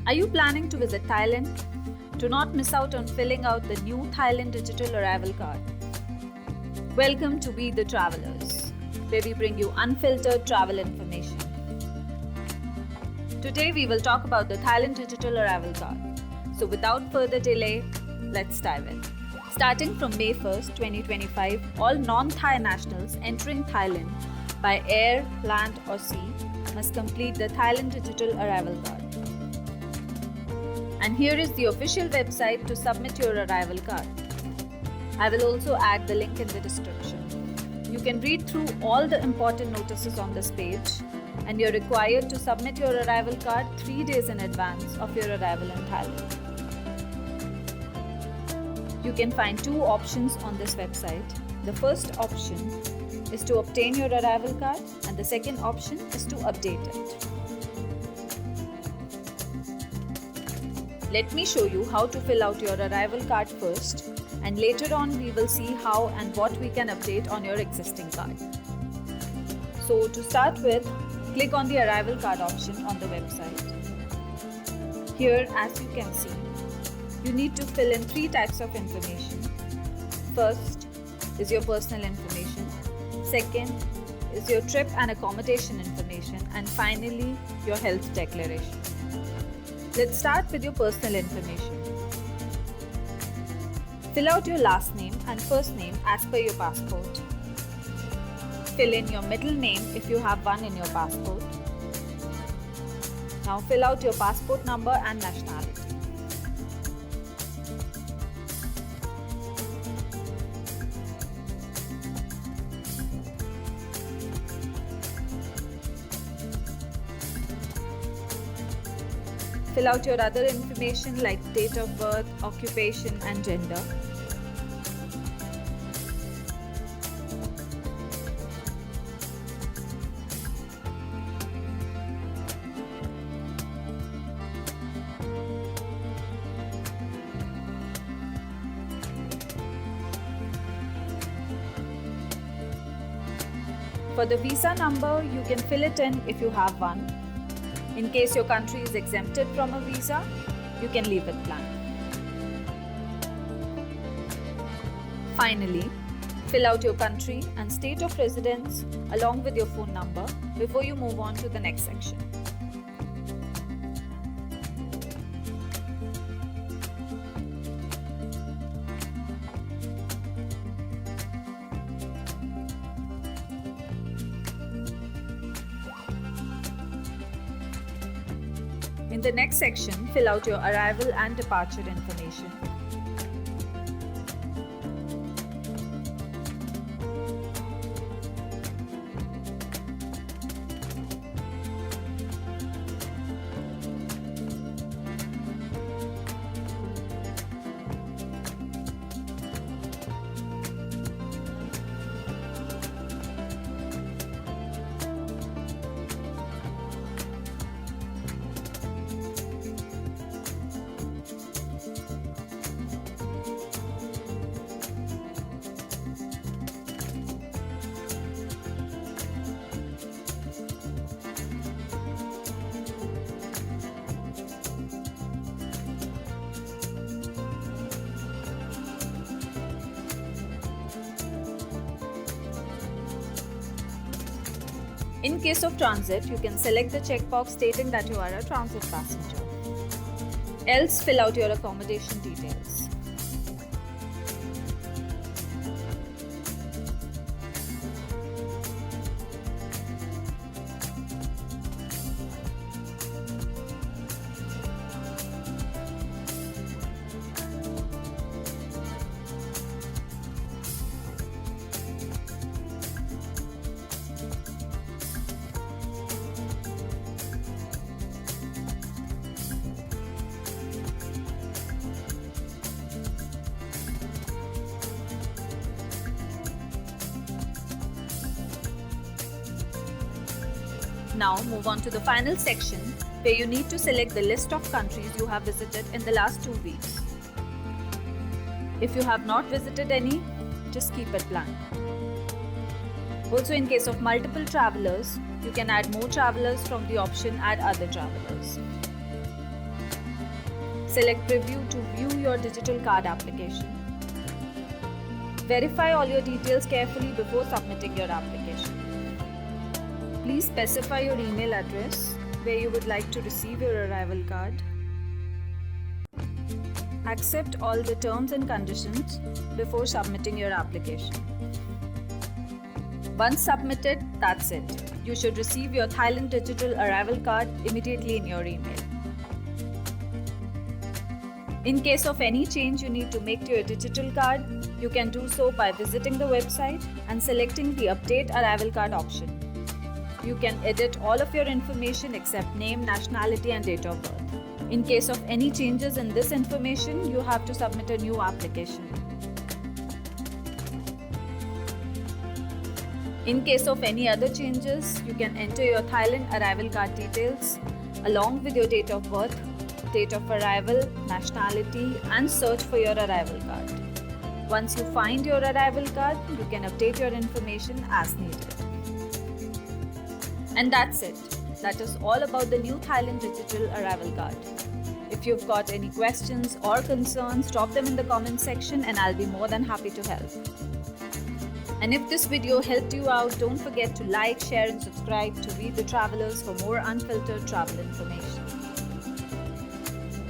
Are you planning to visit Thailand? Do not miss out on filling out the new Thailand Digital Arrival Card. Welcome to We the Travelers, where we bring you unfiltered travel information. Today we will talk about the Thailand Digital Arrival Card. So without further delay, let's dive in. Starting from May 1st, 2025, all non-Thai nationals entering Thailand by air, land or sea must complete the Thailand Digital Arrival Card. And here is the official website to submit your arrival card. I will also add the link in the description. You can read through all the important notices on this page, and you're required to submit your arrival card 3 days in advance of your arrival in Thailand. You can find two options on this website. The first option is to obtain your arrival card, and the second option is to update it. Let me show you how to fill out your arrival card first, and later on we will see how and what we can update on your existing card. So to start with, click on the arrival card option on the website. Here, as you can see, you need to fill in 3 types of information. First is your personal information. Second is your trip and accommodation information. And finally, your health declaration. Let's start with your personal information. Fill out your last name and first name as per your passport. Fill in your middle name if you have one in your passport. Now fill out your passport number and nationality. Fill out your other information like date of birth, occupation and gender. For the visa number, you can fill it in if you have one. In case your country is exempted from a visa, you can leave it blank. Finally, fill out your country and state of residence along with your phone number before you move on to the next section. In the next section, fill out your arrival and departure information. In case of transit, you can select the checkbox stating that you are a transit passenger. Else, fill out your accommodation details. Now move on to the final section where you need to select the list of countries you have visited in the last 2 weeks. If you have not visited any, just keep it blank. Also, in case of multiple travelers, you can add more travelers from the option Add Other Travelers. Select Preview to view your digital card application. Verify all your details carefully before submitting your application. Please specify your email address where you would like to receive your arrival card. Accept all the terms and conditions before submitting your application. Once submitted, that's it. You should receive your Thailand Digital Arrival Card immediately in your email. In case of any change you need to make to your digital card, you can do so by visiting the website and selecting the Update Arrival Card option. You can edit all of your information except name, nationality and date of birth. In case of any changes in this information, you have to submit a new application. In case of any other changes, you can enter your Thailand arrival card details along with your date of birth, date of arrival, nationality and search for your arrival card. Once you find your arrival card, you can update your information as needed. And that's it. That is all about the new Thailand Digital Arrival Card. If you've got any questions or concerns, drop them in the comment section and I'll be more than happy to help. And if this video helped you out, don't forget to like, share and subscribe to Read the Travelers for more unfiltered travel information.